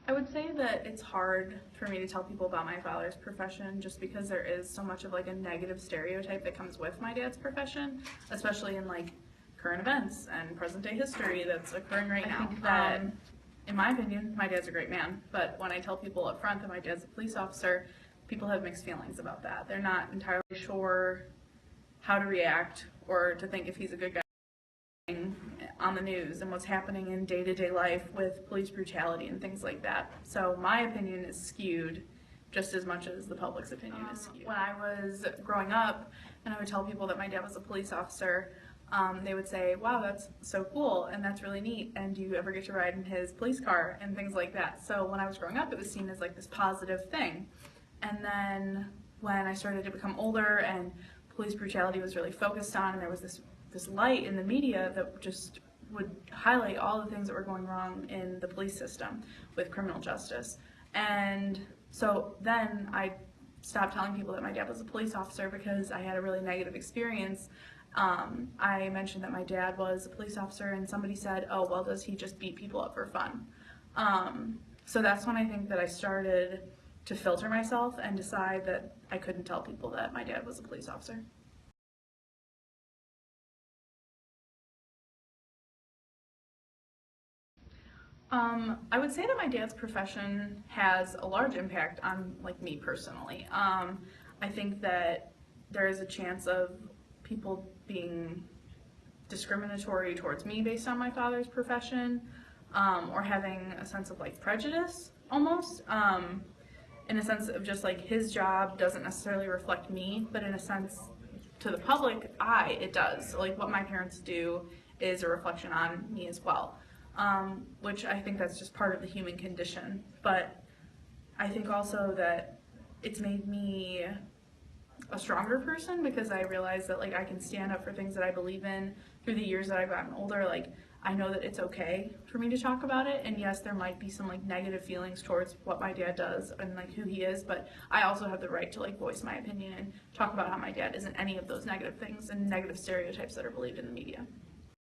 I would say that it's hard for me to tell people about my father's profession just because there is so much of like a negative stereotype that comes with my dad's profession, especially in like current events and present day history that's occurring right now. I think that, in my opinion, my dad's a great man, but when I tell people up front that my dad's a police officer, people have mixed feelings about that. They're not entirely sure how to react or to think if he's a good guy on the news and what's happening in day-to-day life with police brutality and things like that. So my opinion is skewed just as much as the public's opinion is skewed. When I was growing up and I would tell people that my dad was a police officer, they would say, wow, that's so cool and that's really neat, and do you ever get to ride in his police car and things like that. So when I was growing up, it was seen as like this positive thing. And then when I started to become older and police brutality was really focused on, and there was this light in the media that just would highlight all the things that were going wrong in the police system with criminal justice. And so then I stopped telling people that my dad was a police officer because I had a really negative experience. I mentioned that my dad was a police officer and somebody said, oh, well, does he just beat people up for fun? So that's when I think that I started to filter myself and decide that I couldn't tell people that my dad was a police officer. I would say that my dad's profession has a large impact on like me personally. I think that there is a chance of people being discriminatory towards me based on my father's profession, or having a sense of like prejudice almost, in a sense of just like his job doesn't necessarily reflect me, but in a sense to the public eye it does. So, like what my parents do is a reflection on me as well. Which I think that's just part of the human condition. But I think also that it's made me a stronger person because I realize that like I can stand up for things that I believe in. Through the years that I've gotten older, like I know that it's okay for me to talk about it, and yes, there might be some like negative feelings towards what my dad does and like who he is, but I also have the right to like voice my opinion and talk about how my dad isn't any of those negative things and negative stereotypes that are believed in the media.